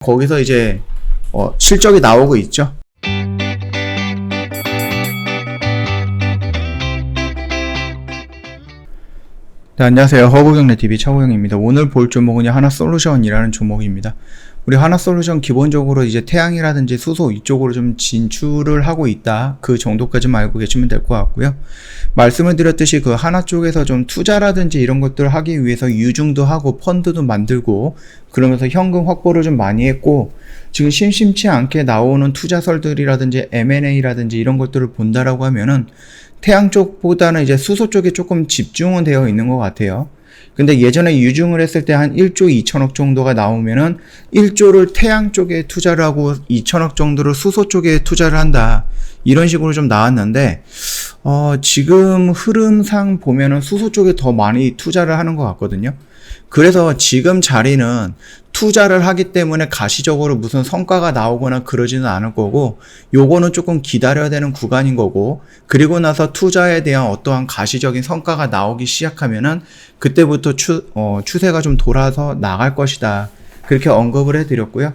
거기서 이제 실적이 나오고 있죠. 네, 안녕하세요. 허브경제TV 차고영입니다. 오늘 볼 종목은 하나솔루션이라는 종목입니다. 우리 하나솔루션 기본적으로 이제 태양이라든지 수소 이쪽으로 좀 진출을 하고 있다. 그 정도까지만 알고 계시면 될 것 같고요. 말씀을 드렸듯이 그 하나 쪽에서 좀 투자라든지 이런 것들을 하기 위해서 유증도 하고 펀드도 만들고 그러면서 현금 확보를 좀 많이 했고 지금 심심치 않게 나오는 투자설들이라든지 M&A라든지 이런 것들을 본다라고 하면은 태양 쪽보다는 이제 수소 쪽에 조금 집중은 되어 있는 것 같아요. 근데 예전에 유증을 했을 때 한 1조 2천억 정도가 나오면은 1조를 태양 쪽에 투자를 하고 2천억 정도를 수소 쪽에 투자를 한다. 이런 식으로 좀 나왔는데, 지금 흐름상 보면은 수소 쪽에 더 많이 투자를 하는 것 같거든요. 그래서 지금 자리는 투자를 하기 때문에 가시적으로 무슨 성과가 나오거나 그러지는 않을 거고, 요거는 조금 기다려야 되는 구간인 거고, 그리고 나서 투자에 대한 어떠한 가시적인 성과가 나오기 시작하면은 그때부터 추세가 좀 돌아서 나갈 것이다. 그렇게 언급을 해드렸고요.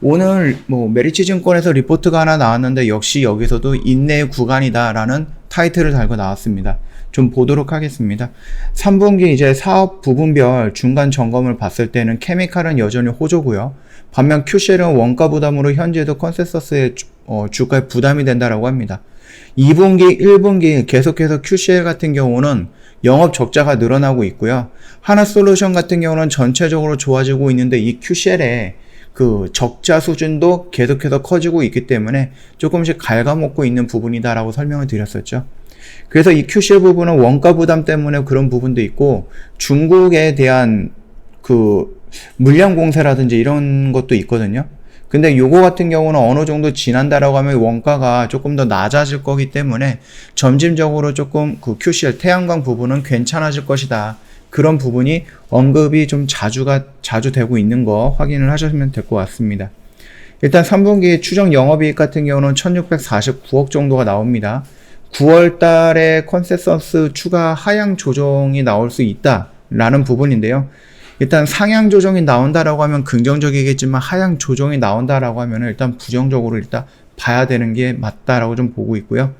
오늘 메리츠증권에서 리포트가 하나 나왔는데 역시 여기서도 인내의 구간이다라는 타이틀을 달고 나왔습니다. 좀 보도록 하겠습니다. 3분기 이제 사업 부분별 중간 점검을 봤을 때는 케미칼은 여전히 호조고요. 반면 큐쉘은 원가 부담으로 현재도 컨센서스의 주가에 부담이 된다라고 합니다. 2분기, 1분기 계속해서 큐쉘 같은 경우는 영업 적자가 늘어나고 있고요. 하나솔루션 같은 경우는 전체적으로 좋아지고 있는데 이 큐쉘의 그 적자 수준도 계속해서 커지고 있기 때문에 조금씩 갉아먹고 있는 부분이다라고 설명을 드렸었죠. 그래서 이 큐쉘 부분은 원가 부담 때문에 그런 부분도 있고 중국에 대한 그 물량 공세라든지 이런 것도 있거든요. 근데 요거 같은 경우는 어느 정도 지난다라고 하면 원가가 조금 더 낮아질 거기 때문에 점진적으로 조금 그 큐쉘 태양광 부분은 괜찮아질 것이다. 그런 부분이 언급이 좀 자주 되고 있는 거 확인을 하시면 될 것 같습니다. 일단 3분기 추정 영업이익 같은 경우는 1649억 정도가 나옵니다. 9월 달에 컨센서스 추가 하향 조정이 나올 수 있다라는 부분인데요. 일단 상향 조정이 나온다라고 하면 긍정적이겠지만 하향 조정이 나온다라고 하면 일단 부정적으로 일단 봐야 되는 게 맞다라고 좀 보고 있고요.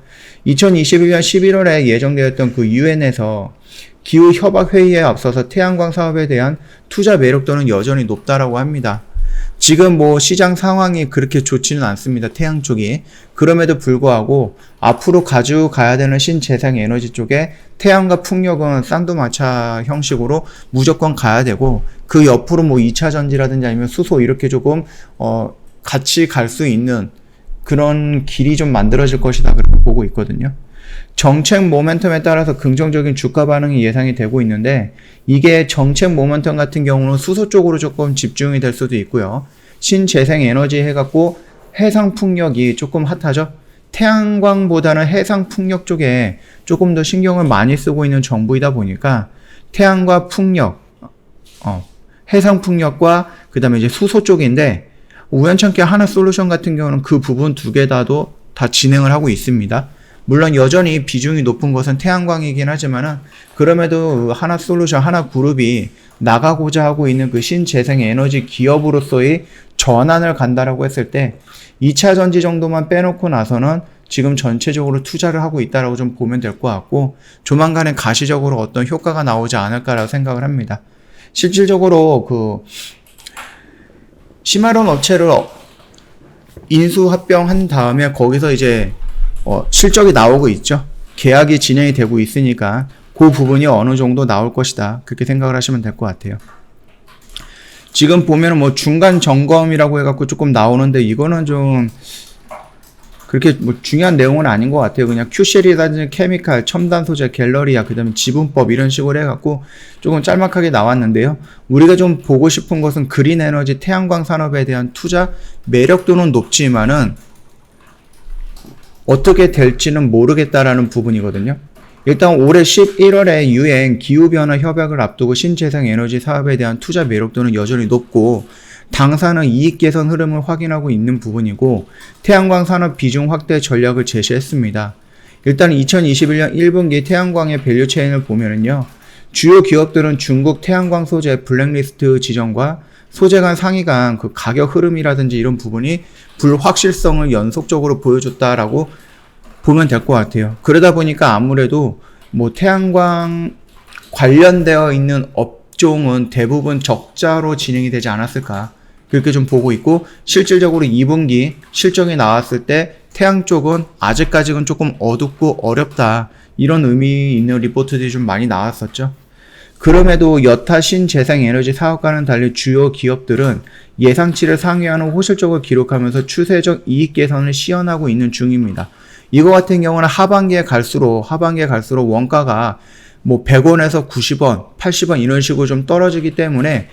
2021년 11월에 예정되었던 그 유엔에서 기후 협약 회의에 앞서서 태양광 사업에 대한 투자 매력도는 여전히 높다라고 합니다. 지금 시장 상황이 그렇게 좋지는 않습니다. 태양 쪽이. 그럼에도 불구하고 앞으로 가지고 가야 되는 신재생 에너지 쪽에 태양과 풍력은 쌍두마차 형식으로 무조건 가야 되고 그 옆으로 2차 전지라든지 아니면 수소 이렇게 조금 같이 갈 수 있는 그런 길이 좀 만들어질 것이다 그렇게 보고 있거든요. 정책 모멘텀에 따라서 긍정적인 주가 반응이 예상이 되고 있는데 이게 정책 모멘텀 같은 경우는 수소 쪽으로 조금 집중이 될 수도 있고요. 신재생 에너지 해갖고 해상 풍력이 조금 핫하죠. 태양광보다는 해상 풍력 쪽에 조금 더 신경을 많이 쓰고 있는 정부이다 보니까 태양과 풍력, 해상 풍력과 그 다음에 이제 수소 쪽인데 우연찮게 하나솔루션 같은 경우는 그 부분 두 개 다도 다 진행을 하고 있습니다. 물론 여전히 비중이 높은 것은 태양광이긴 하지만은 그럼에도 하나솔루션 하나그룹이 나가고자 하고 있는 그 신재생 에너지 기업으로서의 전환을 간다라고 했을 때 2차 전지 정도만 빼놓고 나서는 지금 전체적으로 투자를 하고 있다라고 좀 보면 될 것 같고 조만간에 가시적으로 어떤 효과가 나오지 않을까라고 생각을 합니다. 실질적으로 그 시마론 업체를 인수 합병한 다음에 거기서 이제 실적이 나오고 있죠. 계약이 진행이 되고 있으니까 그 부분이 어느 정도 나올 것이다. 그렇게 생각을 하시면 될 것 같아요. 지금 보면은 중간 점검이라고 해갖고 조금 나오는데 이거는 좀 그렇게 중요한 내용은 아닌 것 같아요. 그냥 큐쉘이라든지 케미칼, 첨단 소재, 갤러리아, 그 다음에 지분법 이런 식으로 해갖고 조금 짤막하게 나왔는데요. 우리가 좀 보고 싶은 것은 그린 에너지, 태양광 산업에 대한 투자 매력도는 높지만은 어떻게 될지는 모르겠다라는 부분이거든요. 일단 올해 11월에 유엔 기후변화 협약을 앞두고 신재생 에너지 사업에 대한 투자 매력도는 여전히 높고 당사는 이익 개선 흐름을 확인하고 있는 부분이고 태양광 산업 비중 확대 전략을 제시했습니다. 일단 2021년 1분기 태양광의 밸류체인을 보면은요. 주요 기업들은 중국 태양광 소재 블랙리스트 지정과 소재간 상위간 그 가격 흐름이라든지 이런 부분이 불확실성을 연속적으로 보여줬다라고 보면 될 것 같아요. 그러다 보니까 아무래도 뭐 태양광 관련되어 있는 업종은 대부분 적자로 진행이 되지 않았을까, 그렇게 좀 보고 있고, 실질적으로 2분기 실적이 나왔을 때 태양 쪽은 아직까지는 조금 어둡고 어렵다, 이런 의미 있는 리포트들이 좀 많이 나왔었죠. 그럼에도 여타 신재생에너지 사업과는 달리 주요 기업들은 예상치를 상회하는 호실적을 기록하면서 추세적 이익 개선을 시현하고 있는 중입니다. 이거 같은 경우는 하반기에 갈수록 원가가 뭐 100원에서 90원, 80원 이런 식으로 좀 떨어지기 때문에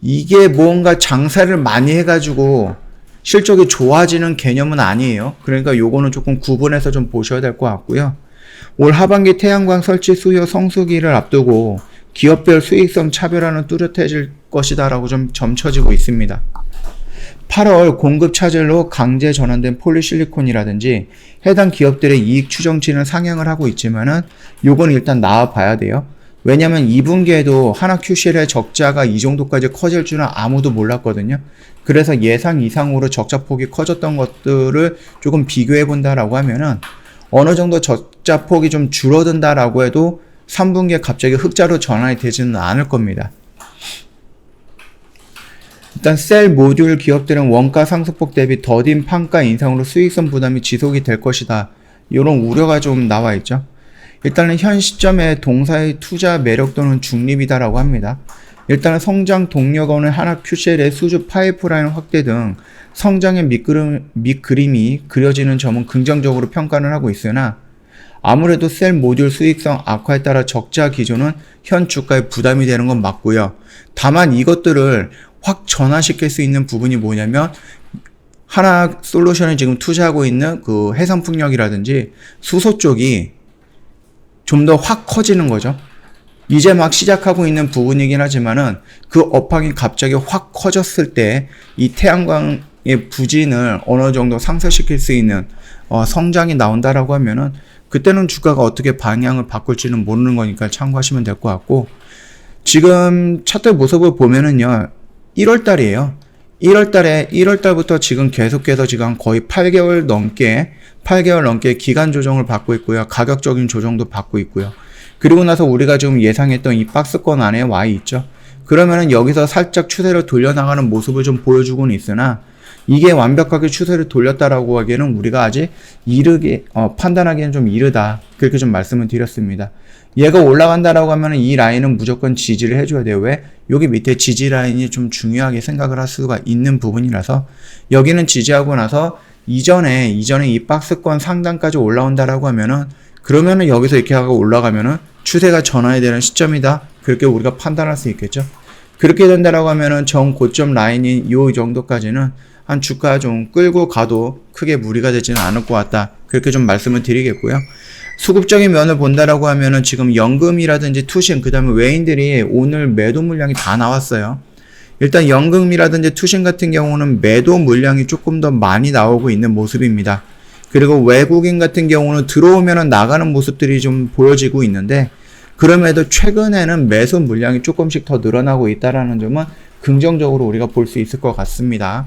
이게 뭔가 장사를 많이 해가지고 실적이 좋아지는 개념은 아니에요. 그러니까 요거는 조금 구분해서 좀 보셔야 될 것 같고요. 올 하반기 태양광 설치 수요 성수기를 앞두고 기업별 수익성 차별화는 뚜렷해질 것이다 라고 좀 점쳐지고 있습니다. 8월 공급 차질로 강제 전환된 폴리실리콘이라든지 해당 기업들의 이익 추정치는 상향을 하고 있지만은 요건 일단 나와봐야 돼요. 왜냐면 2분기에도 하나 QCL의 적자가 이 정도까지 커질 줄은 아무도 몰랐거든요. 그래서 예상 이상으로 적자폭이 커졌던 것들을 조금 비교해 본다라고 하면은 어느 정도 적자폭이 좀 줄어든다라고 해도 3분기에 갑자기 흑자로 전환이 되지는 않을 겁니다. 일단 셀 모듈 기업들은 원가 상승폭 대비 더딘 판가 인상으로 수익성 부담이 지속이 될 것이다, 이런 우려가 좀 나와 있죠. 일단은 현 시점에 동사의 투자 매력도는 중립이다라고 합니다. 일단은 성장 동력원의 하나 QCL의 수주 파이프라인 확대 등 성장의 밑그림이 그려지는 점은 긍정적으로 평가를 하고 있으나 아무래도 셀 모듈 수익성 악화에 따라 적자 기조는 현 주가에 부담이 되는 건 맞고요. 다만 이것들을 확 전환시킬 수 있는 부분이 뭐냐면 하나 솔루션이 지금 투자하고 있는 그 해상풍력이라든지 수소 쪽이 좀 더 확 커지는 거죠. 이제 막 시작하고 있는 부분이긴 하지만은 그 업황이 갑자기 확 커졌을 때 이 태양광의 부진을 어느 정도 상쇄시킬 수 있는 성장이 나온다라고 하면은 그때는 주가가 어떻게 방향을 바꿀지는 모르는 거니까 참고하시면 될 것 같고, 지금 차트 모습을 보면은요 1월달이에요. 1월달부터 지금 계속해서 지금 거의 8개월 넘게 기간 조정을 받고 있고요. 가격적인 조정도 받고 있고요. 그리고 나서 우리가 지금 예상했던 이 박스권 안에 와 있죠. 그러면은 여기서 살짝 추세를 돌려나가는 모습을 좀 보여주고는 있으나 이게 완벽하게 추세를 돌렸다라고 하기에는 우리가 아직 판단하기에는 좀 이르다, 그렇게 좀 말씀을 드렸습니다. 얘가 올라간다라고 하면 이 라인은 무조건 지지를 해줘야 돼요. 왜? 여기 밑에 지지 라인이 좀 중요하게 생각을 할 수가 있는 부분이라서 여기는 지지하고 나서 이전에 이 박스권 상단까지 올라온다라고 하면은 그러면은 여기서 이렇게 하고 올라가면은 추세가 전환이 되는 시점이다, 그렇게 우리가 판단할 수 있겠죠. 그렇게 된다라고 하면은 정 고점 라인인 요 정도까지는 한 주가 좀 끌고 가도 크게 무리가 되지는 않을 것 같다, 그렇게 좀 말씀을 드리겠고요. 수급적인 면을 본다라고 하면은 지금 연금이라든지 투신, 그 다음에 외인들이 오늘 매도 물량이 다 나왔어요. 일단 연금이라든지 투신 같은 경우는 매도 물량이 조금 더 많이 나오고 있는 모습입니다. 그리고 외국인 같은 경우는 들어오면은 나가는 모습들이 좀 보여지고 있는데, 그럼에도 최근에는 매수 물량이 조금씩 더 늘어나고 있다라는 점은 긍정적으로 우리가 볼 수 있을 것 같습니다.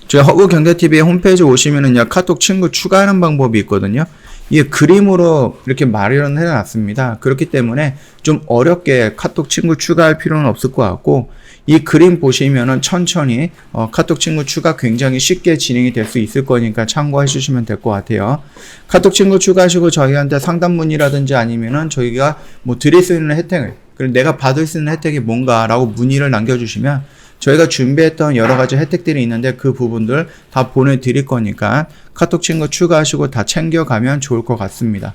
저희 허브경제TV의 홈페이지 오시면은요 카톡 친구 추가하는 방법이 있거든요. 이게 그림으로 이렇게 마련을 해놨습니다. 그렇기 때문에 좀 어렵게 카톡 친구 추가할 필요는 없을 것 같고, 이 그림 보시면은 천천히 카톡 친구 추가 굉장히 쉽게 진행이 될 수 있을 거니까 참고해 주시면 될 것 같아요. 카톡 친구 추가하시고 저희한테 상담 문의라든지 아니면은 저희가 뭐 드릴 수 있는 혜택을, 그리고 내가 받을 수 있는 혜택이 뭔가라고 문의를 남겨주시면 저희가 준비했던 여러 가지 혜택들이 있는데 그 부분들 다 보내드릴 거니까 카톡 친구 추가하시고 다 챙겨가면 좋을 것 같습니다.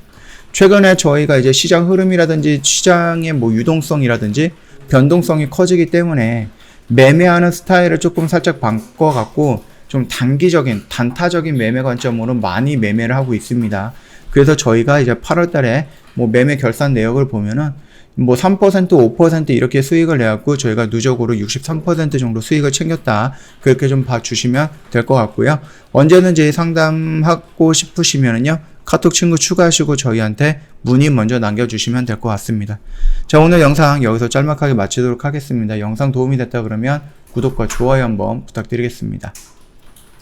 최근에 저희가 이제 시장 흐름이라든지 시장의 뭐 유동성이라든지 변동성이 커지기 때문에 매매하는 스타일을 조금 살짝 바꿔갖고 좀 단타적인 매매 관점으로 많이 매매를 하고 있습니다. 그래서 저희가 이제 8월 달에 뭐 매매 결산 내역을 보면은 뭐 3%, 5% 이렇게 수익을 내갖고 저희가 누적으로 63% 정도 수익을 챙겼다, 그렇게 좀 봐주시면 될 것 같고요. 언제든지 상담하고 싶으시면은요 카톡 친구 추가하시고 저희한테 문의 먼저 남겨주시면 될 것 같습니다. 자, 오늘 영상 여기서 짤막하게 마치도록 하겠습니다. 영상 도움이 됐다 그러면 구독과 좋아요 한번 부탁드리겠습니다.